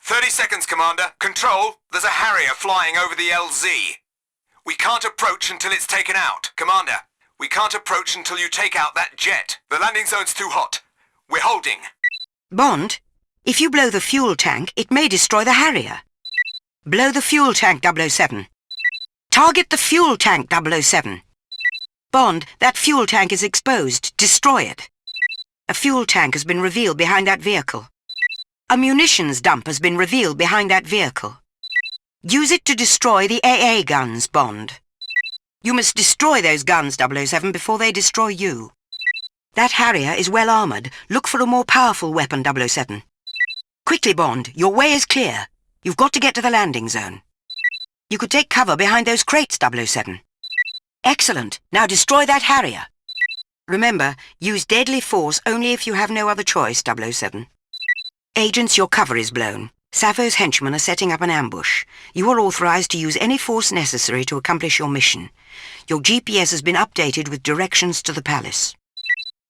30 seconds, Commander. Control, there's a Harrier flying over the LZ. We can't approach until it's taken out. Commander, we can't approach until you take out that jet. The landing zone's too hot. We're holding. Bond, if you blow the fuel tank, it may destroy the Harrier. Blow the fuel tank, 007. Target the fuel tank, 007. Bond, that fuel tank is exposed. Destroy it. A fuel tank has been revealed behind that vehicle. A munitions dump has been revealed behind that vehicle. Use it to destroy the AA guns, Bond. You must destroy those guns, 007, before they destroy you. That Harrier is well armoured. Look for a more powerful weapon, 007. Quickly, Bond. Your way is clear. You've got to get to the landing zone. You could take cover behind those crates, 007. Excellent. Now destroy that Harrier. Remember, use deadly force only if you have no other choice, 007. Agents, your cover is blown. Sappho's henchmen are setting up an ambush. You are authorized to use any force necessary to accomplish your mission. Your GPS has been updated with directions to the palace.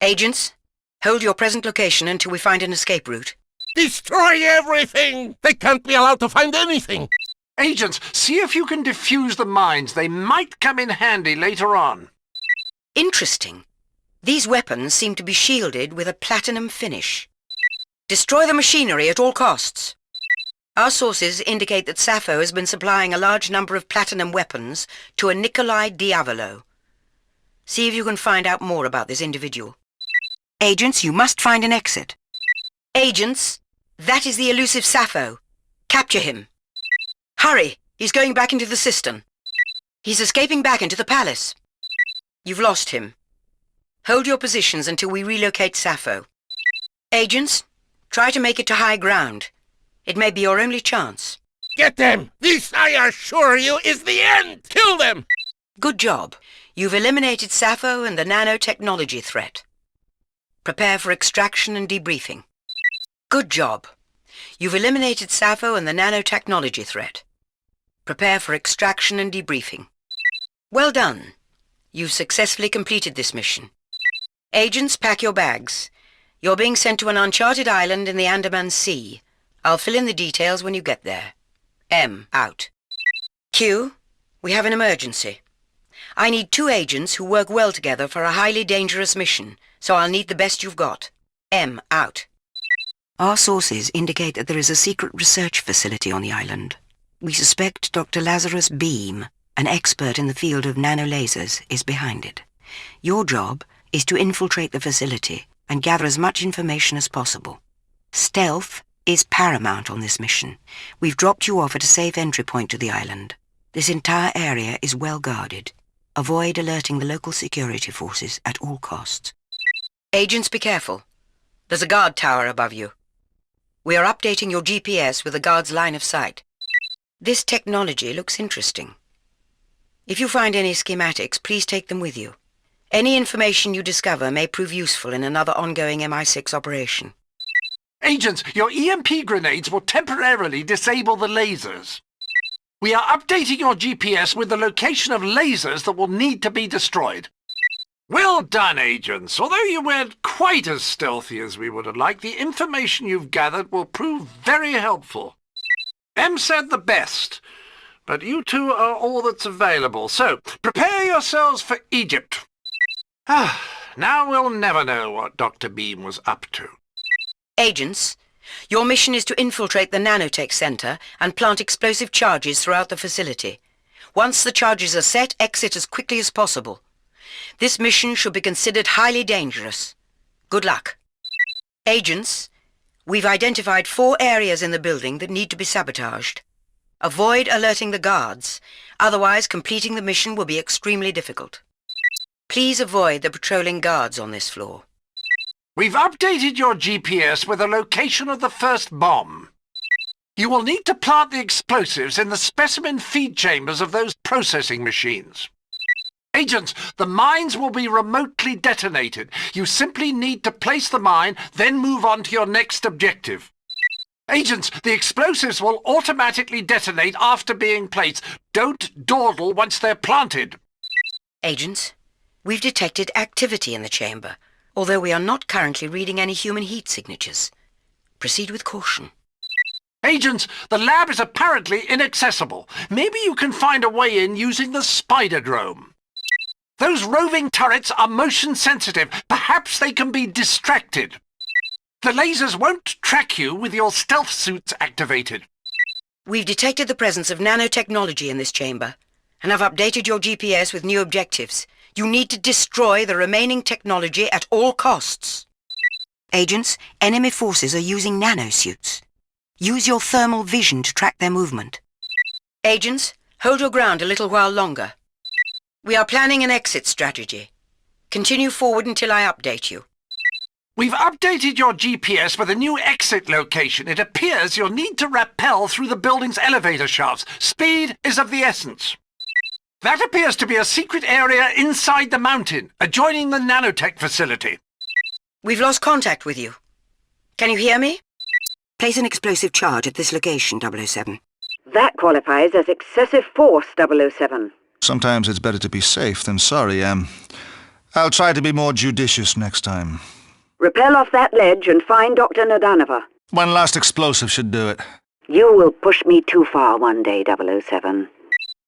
Agents, hold your present location until we find an escape route. Destroy everything! They can't be allowed to find anything! Agents, see if you can defuse the mines. They might come in handy later on. Interesting. These weapons seem to be shielded with a platinum finish. Destroy the machinery at all costs. Our sources indicate that Sappho has been supplying a large number of platinum weapons to a Nikolai Diavolo. See if you can find out more about this individual. Agents, you must find an exit. Agents, that is the elusive Sappho. Capture him. Hurry! He's going back into the cistern. He's escaping back into the palace. You've lost him. Hold your positions until we relocate Sappho. Agents, try to make it to high ground. It may be your only chance. Get them! This, I assure you, is the end! Kill them! Good job. You've eliminated Sappho and the nanotechnology threat. Prepare for extraction and debriefing. Good job. You've eliminated Sappho and the nanotechnology threat. Prepare for extraction and debriefing. Well done. You've successfully completed this mission. Agents, pack your bags. You're being sent to an uncharted island in the Andaman Sea. I'll fill in the details when you get there. M, out. Q, we have an emergency. I need 2 agents who work well together for a highly dangerous mission, so I'll need the best you've got. M, out. Our sources indicate that there is a secret research facility on the island. We suspect Dr. Lazarus Beam, an expert in the field of nanolasers, is behind it. Your job is to infiltrate the facility and gather as much information as possible. Stealth is paramount on this mission. We've dropped you off at a safe entry point to the island. This entire area is well guarded. Avoid alerting the local security forces at all costs. Agents, be careful. There's a guard tower above you. We are updating your GPS with the guard's line of sight. This technology looks interesting. If you find any schematics, please take them with you. Any information you discover may prove useful in another ongoing MI6 operation. Agents, your EMP grenades will temporarily disable the lasers. We are updating your GPS with the location of lasers that will need to be destroyed. Well done, agents. Although you weren't quite as stealthy as we would have liked, the information you've gathered will prove very helpful. M said the best, but you two are all that's available, so prepare yourselves for Egypt. Now we'll never know what Dr. Beam was up to. Agents, your mission is to infiltrate the nanotech center and plant explosive charges throughout the facility. Once the charges are set, exit as quickly as possible. This mission should be considered highly dangerous. Good luck. Agents, we've identified 4 areas in the building that need to be sabotaged. Avoid alerting the guards, otherwise completing the mission will be extremely difficult. Please avoid the patrolling guards on this floor. We've updated your GPS with the location of the first bomb. You will need to plant the explosives in the specimen feed chambers of those processing machines. Agents, the mines will be remotely detonated. You simply need to place the mine, then move on to your next objective. Agents, the explosives will automatically detonate after being placed. Don't dawdle once they're planted. Agents, we've detected activity in the chamber, although we are not currently reading any human heat signatures. Proceed with caution. Agents, the lab is apparently inaccessible. Maybe you can find a way in using the Spider-Drome. Those roving turrets are motion sensitive. Perhaps they can be distracted. The lasers won't track you with your stealth suits activated. We've detected the presence of nanotechnology in this chamber, and I've updated your GPS with new objectives. You need to destroy the remaining technology at all costs. Agents, enemy forces are using nanosuits. Use your thermal vision to track their movement. Agents, hold your ground a little while longer. We are planning an exit strategy. Continue forward until I update you. We've updated your GPS with a new exit location. It appears you'll need to rappel through the building's elevator shafts. Speed is of the essence. That appears to be a secret area inside the mountain, adjoining the nanotech facility. We've lost contact with you. Can you hear me? Place an explosive charge at this location, 007. That qualifies as excessive force, 007. Sometimes it's better to be safe than sorry, Em. I'll try to be more judicious next time. Rappel off that ledge and find Dr. Nadanova. One last explosive should do it. You will push me too far one day, 007.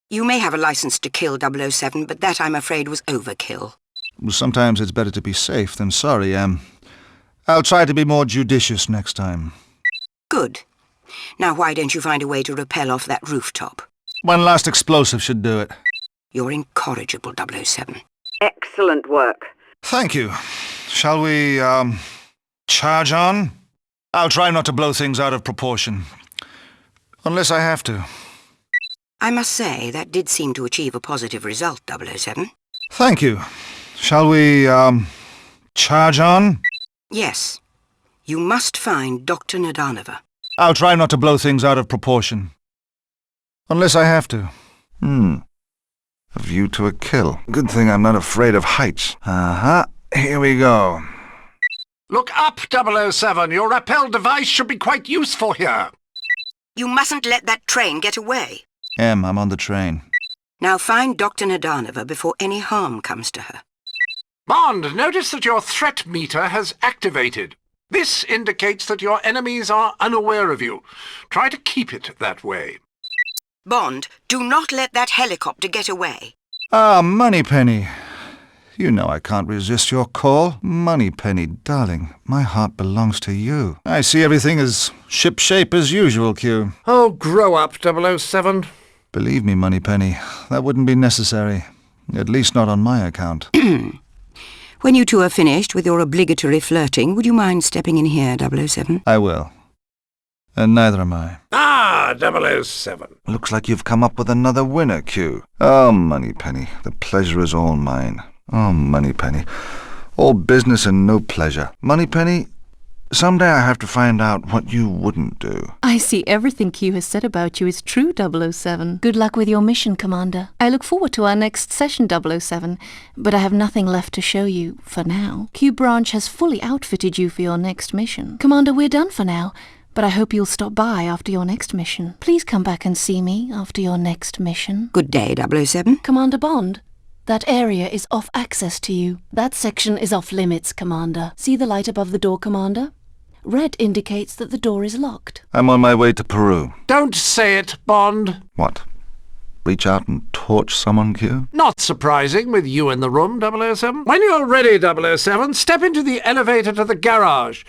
You may have a license to kill 007, but that, I'm afraid, was overkill. Sometimes it's better to be safe than sorry, Em. I'll try to be more judicious next time. Good. Now why don't you find a way to rappel off that rooftop? One last explosive should do it. You're incorrigible, 007. Excellent work. Thank you. Shall we, charge on? I'll try not to blow things out of proportion. Unless I have to. I must say, that did seem to achieve a positive result, 007. Thank you. Shall we, charge on? Yes. You must find Dr. Nadanova. I'll try not to blow things out of proportion. Unless I have to. A view to a kill. Good thing I'm not afraid of heights. Here we go. Look up, 007. Your rappel device should be quite useful here. You mustn't let that train get away. Em, I'm on the train. Now find Dr. Nadanova before any harm comes to her. Bond, notice that your threat meter has activated. This indicates that your enemies are unaware of you. Try to keep it that way. Bond, do not let that helicopter get away. Ah, Moneypenny. You know I can't resist your call. Moneypenny, darling, my heart belongs to you. I see everything as shipshape as usual, Q. Oh, grow up, 007. Believe me, Moneypenny, that wouldn't be necessary. At least not on my account. When you two are finished with your obligatory flirting, would you mind stepping in here, 007? I will. And neither am I. Ah, 007. Looks like you've come up with another winner, Q. Oh, Moneypenny, the pleasure is all mine. Oh, Moneypenny, all business and no pleasure. Moneypenny, someday I have to find out what you wouldn't do. I see everything Q has said about you is true, 007. Good luck with your mission, Commander. I look forward to our next session, 007, but I have nothing left to show you for now. Q Branch has fully outfitted you for your next mission. Commander, we're done for now, but I hope you'll stop by after your next mission. Please come back and see me after your next mission. Good day, 007. Commander Bond, that area is off access to you. That section is off limits, Commander. See the light above the door, Commander? Red indicates that the door is locked. I'm on my way to Peru. Don't say it, Bond. What? Reach out and torch someone, Q? Not surprising with you in the room, 007. When you're ready, 007, step into the elevator to the garage,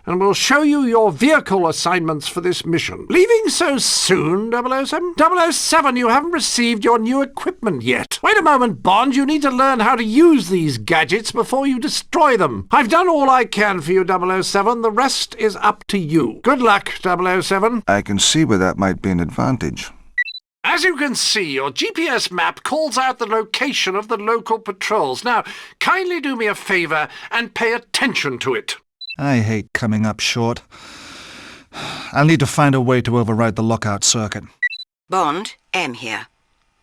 and we'll show you your vehicle assignments for this mission. Leaving so soon, 007? 007, you haven't received your new equipment yet. Wait a moment, Bond. You need to learn how to use these gadgets before you destroy them. I've done all I can for you, 007. The rest is up to you. Good luck, 007. I can see where that might be an advantage. As you can see, your GPS map calls out the location of the local patrols. Now, kindly do me a favour and pay attention to it. I hate coming up short. I'll need to find a way to override the lockout circuit. Bond, M here.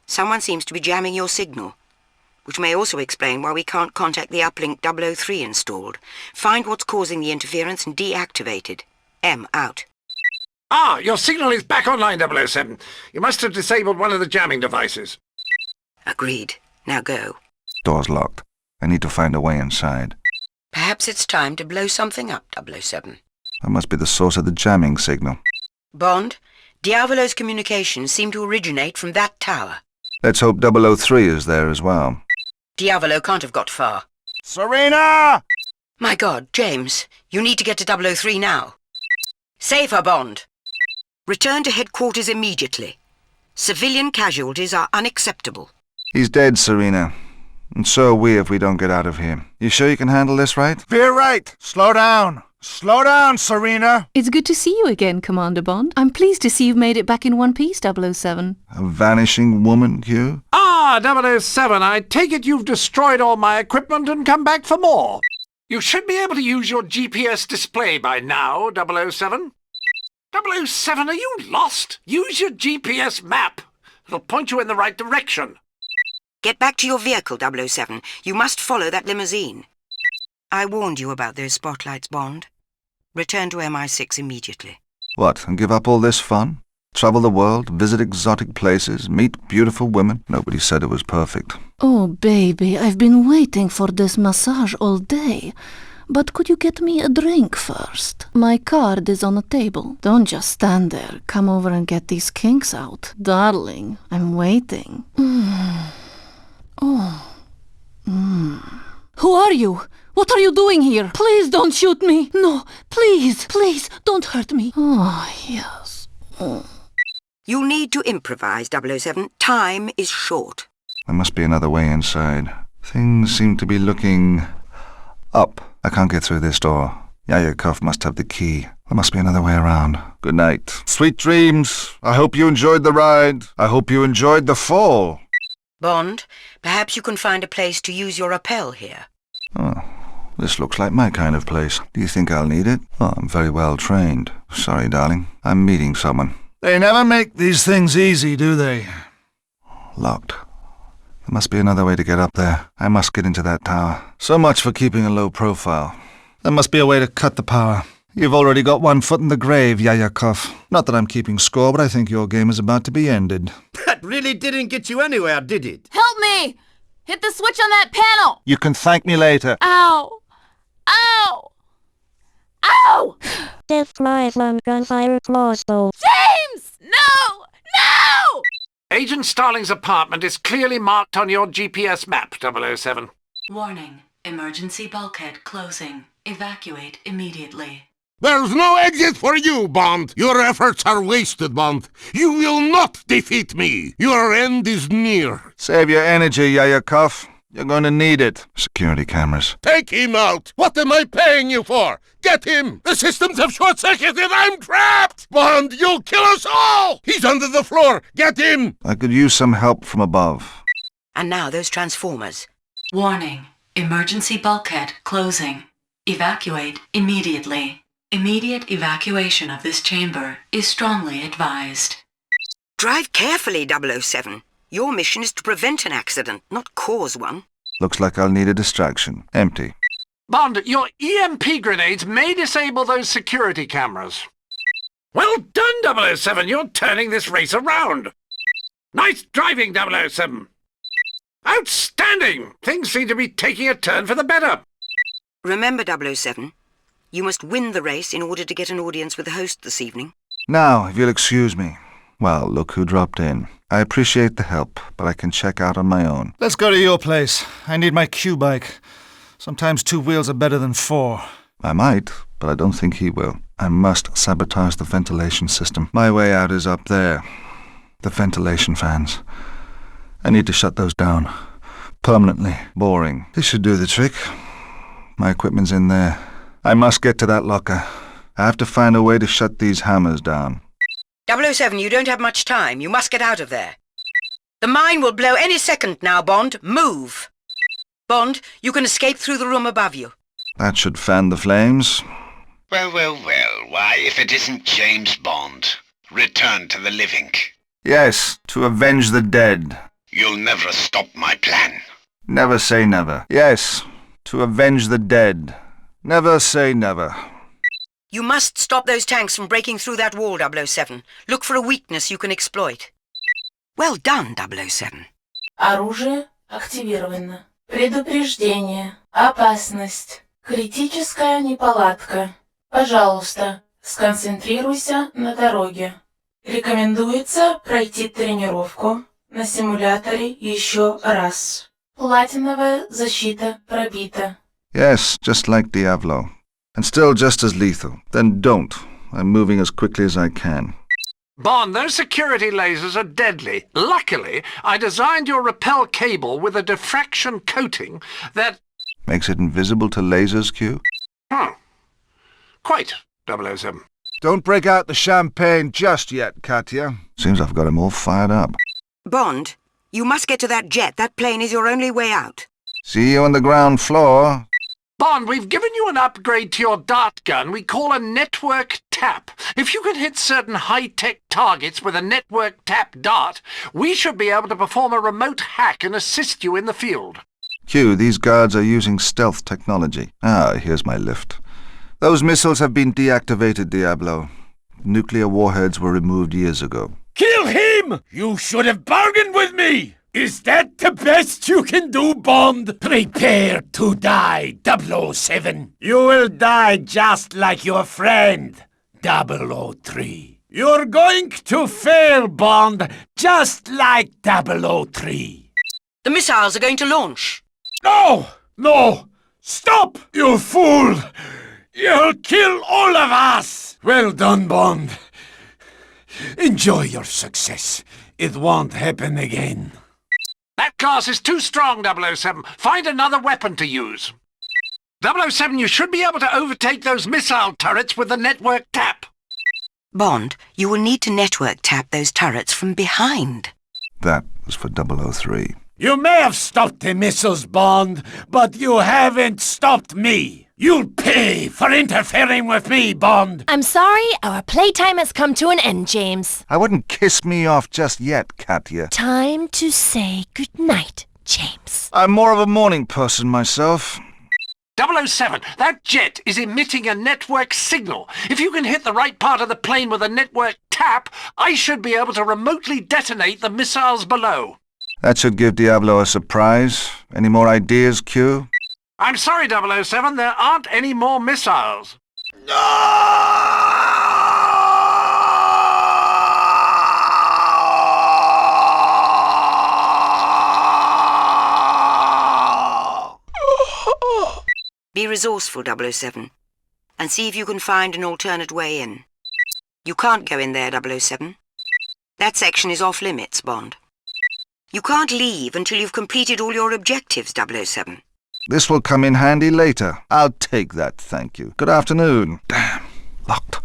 Someone seems to be jamming your signal, which may also explain why we can't contact the uplink 003 installed. Find what's causing the interference and deactivate it. M out. Ah, your signal is back online, 007. You must have disabled one of the jamming devices. Agreed. Now go. Door's locked. I need to find a way inside. Perhaps it's time to blow something up, 007. That must be the source of the jamming signal. Bond, Diavolo's communications seem to originate from that tower. Let's hope 003 is there as well. Diavolo can't have got far. Serena! My God, James, you need to get to 003 now. Save her, Bond. Return to headquarters immediately. Civilian casualties are unacceptable. He's dead, Serena. And so are we if we don't get out of here. You sure you can handle this, right? Veer right. Slow down. Slow down, Serena. It's good to see you again, Commander Bond. I'm pleased to see you've made it back in one piece, 007. A vanishing woman, Hugh? Ah, 007, I take it you've destroyed all my equipment and come back for more. You should be able to use your GPS display by now, 007. 007, are you lost? Use your GPS map. It'll point you in the right direction. Get back to your vehicle, 007. You must follow that limousine. I warned you about those spotlights, Bond. Return to MI6 immediately. What, and give up all this fun? Travel the world, visit exotic places, meet beautiful women? Nobody said it was perfect. Oh, baby, I've been waiting for this massage all day. But could you get me a drink first? My card is on the table. Don't just stand there. Come over and get these kinks out. Darling, I'm waiting. Who are you? What are you doing here? Please don't shoot me. No, please, please, don't hurt me. Oh, yes. You need to improvise, 007. Time is short. There must be another way inside. Things seem to be looking up. I can't get through this door. Yayakov must have the key. There must be another way around. Good night. Sweet dreams. I hope you enjoyed the ride. I hope you enjoyed the fall. Bond, perhaps you can find a place to use your rappel here. Oh, this looks like my kind of place. Do you think I'll need it? Oh, I'm very well trained. Sorry, darling. I'm meeting someone. They never make these things easy, do they? Locked. There must be another way to get up there. I must get into that tower. So much for keeping a low profile. There must be a way to cut the power. You've already got one foot in the grave, Yayakov. Not that I'm keeping score, but I think your game is about to be ended. That really didn't get you anywhere, did it? Help me! Hit the switch on that panel! You can thank me later. Ow! Ow! Ow! Death flies on gunfire claws, though. James! No! No! Agent Starling's apartment is clearly marked on your GPS map, 007. Warning. Emergency bulkhead closing. Evacuate immediately. There's no exit for you, Bond. Your efforts are wasted, Bond. You will not defeat me. Your end is near. Save your energy, Yayakov. You're going to need it. Security cameras. Take him out. What am I paying you for? Get him. The systems have short-circuited. I'm trapped. Bond, you'll kill us all. He's under the floor. Get him. I could use some help from above. And now those transformers. Warning. Emergency bulkhead closing. Evacuate immediately. Immediate evacuation of this chamber is strongly advised. Drive carefully, 007. Your mission is to prevent an accident, not cause one. Looks like I'll need a distraction. Empty. Bond, your EMP grenades may disable those security cameras. Well done, 007. You're turning this race around. Nice driving, 007. Outstanding! Things seem to be taking a turn for the better. Remember, 007, you must win the race in order to get an audience with the host this evening. Now, if you'll excuse me. Well, look who dropped in. I appreciate the help, but I can check out on my own. Let's go to your place. I need my Q-bike. Sometimes 2 wheels are better than 4. I might, but I don't think he will. I must sabotage the ventilation system. My way out is up there. The ventilation fans. I need to shut those down. Permanently. Boring. This should do the trick. My equipment's in there. I must get to that locker. I have to find a way to shut these hammers down. 007, you don't have much time. You must get out of there. The mine will blow any second now, Bond. Move. Bond, you can escape through the room above you. That should fan the flames. Well, well, well. Why, if it isn't James Bond. Return to the living. Yes, to avenge the dead. You'll never stop my plan. Never say never. Yes, to avenge the dead. Never say never. You must stop those tanks from breaking through that wall, 007. Look for a weakness you can exploit. Well done, 007. Оружие активировано. Предупреждение. Опасность. Критическая неполадка. Пожалуйста, Сконцентрируйся на дороге. Рекомендуется пройти тренировку на симуляторе еще раз. Платиновая защита пробита. Yes, just like Diablo. And still just as lethal. Then don't. I'm moving as quickly as I can. Bond, those security lasers are deadly. Luckily, I designed your rappel cable with a diffraction coating that... Makes it invisible to lasers, Q? Quite, 007. Don't break out the champagne just yet, Katya. Seems I've got him all fired up. Bond, you must get to that jet. That plane is your only way out. See you on the ground floor. Bond, we've given you an upgrade to your dart gun we call a network tap. If you can hit certain high-tech targets with a network tap dart, we should be able to perform a remote hack and assist you in the field. Q, these guards are using stealth technology. Ah, here's my lift. Those missiles have been deactivated, Diablo. Nuclear warheads were removed years ago. Kill him! You should have bargained with me! Is that the best you can do, Bond? Prepare to die, 007. You will die just like your friend, 003. You're going to fail, Bond, just like 003. The missiles are going to launch. No! No! Stop, you fool! You'll kill all of us! Well done, Bond. Enjoy your success. It won't happen again. That class is too strong, 007. Find another weapon to use. 007, you should be able to overtake those missile turrets with the network tap. Bond, you will need to network tap those turrets from behind. That was for 003. You may have stopped the missiles, Bond, but you haven't stopped me. You'll pay for interfering with me, Bond. I'm sorry, our playtime has come to an end, James. I wouldn't kiss me off just yet, Katya. Time to say goodnight, James. I'm more of a morning person myself. 007, that jet is emitting a network signal. If you can hit the right part of the plane with a network tap, I should be able to remotely detonate the missiles below. That should give Diablo a surprise. Any more ideas, Q? I'm sorry, 007, there aren't any more missiles. Be resourceful, 007, and see if you can find an alternate way in. You can't go in there, 007. That section is off limits, Bond. You can't leave until you've completed all your objectives, 007. This will come in handy later. I'll take that, thank you. Good afternoon. Damn, locked.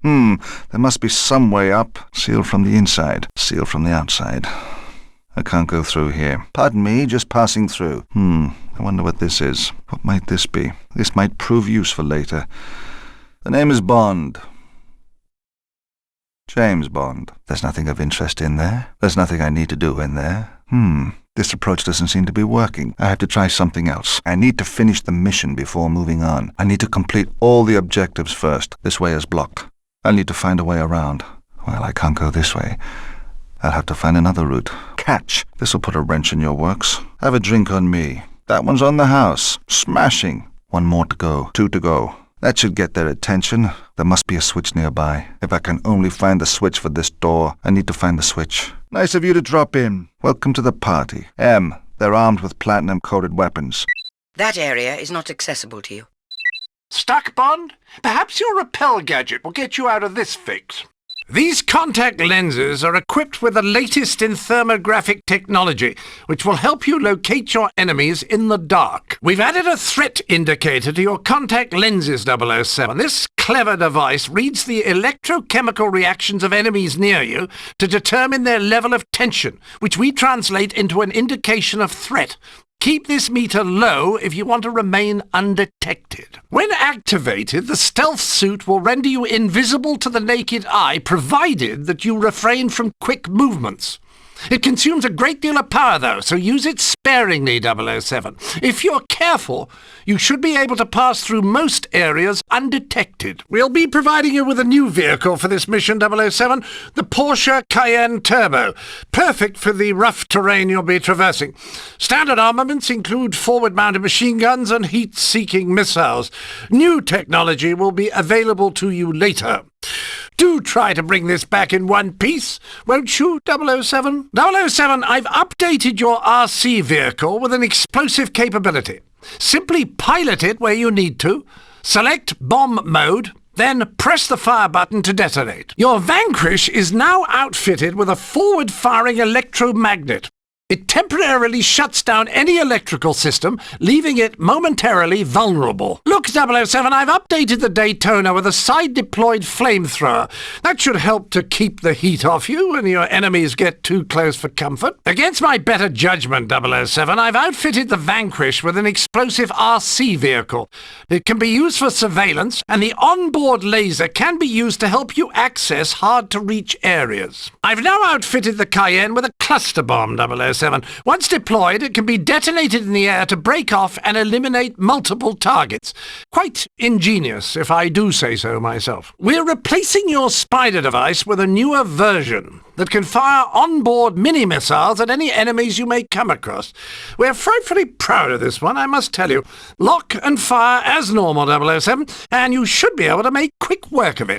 There must be some way up. Sealed from the inside, sealed from the outside. I can't go through here. Pardon me, just passing through. I wonder what this is. What might this be? This might prove useful later. The name is Bond. James Bond. There's nothing of interest in there. There's nothing I need to do in there. This approach doesn't seem to be working. I have to try something else. I need to finish the mission before moving on. I need to complete all the objectives first. This way is blocked. I'll need to find a way around. Well, I can't go this way. I'll have to find another route. Catch! This'll put a wrench in your works. Have a drink on me. That one's on the house. Smashing. One more to go. 2 to go. That should get their attention. There must be a switch nearby. If I can only find the switch for this door, I need to find the switch. Nice of you to drop in. Welcome to the party. M, they're armed with platinum-coated weapons. That area is not accessible to you. Stuck, Bond? Perhaps your rappel gadget will get you out of this fix. These contact lenses are equipped with the latest in thermographic technology, which will help you locate your enemies in the dark. We've added a threat indicator to your contact lenses, 007. This clever device reads the electrochemical reactions of enemies near you to determine their level of tension, which we translate into an indication of threat. Keep this meter low if you want to remain undetected. When activated, the stealth suit will render you invisible to the naked eye, provided that you refrain from quick movements. It consumes a great deal of power, though, so use it sparingly, 007. If you're careful, you should be able to pass through most areas undetected. We'll be providing you with a new vehicle for this mission, 007, the Porsche Cayenne Turbo, perfect for the rough terrain you'll be traversing. Standard armaments include forward-mounted machine guns and heat-seeking missiles. New technology will be available to you later. Do try to bring this back in one piece, won't you, 007? 007, I've updated your RC vehicle with an explosive capability. Simply pilot it where you need to, select bomb mode, then press the fire button to detonate. Your Vanquish is now outfitted with a forward-firing electromagnet. It temporarily shuts down any electrical system, leaving it momentarily vulnerable. Look, 007, I've updated the Daytona with a side-deployed flamethrower. That should help to keep the heat off you when your enemies get too close for comfort. Against my better judgment, 007, I've outfitted the Vanquish with an explosive RC vehicle. It can be used for surveillance, and the onboard laser can be used to help you access hard-to-reach areas. I've now outfitted the Cayenne with a cluster bomb, 007. Once deployed, it can be detonated in the air to break off and eliminate multiple targets. Quite ingenious, if I do say so myself. We're replacing your Spider device with a newer version that can fire onboard mini-missiles at any enemies you may come across. We're frightfully proud of this one, I must tell you. Lock and fire as normal, 007, and you should be able to make quick work of it.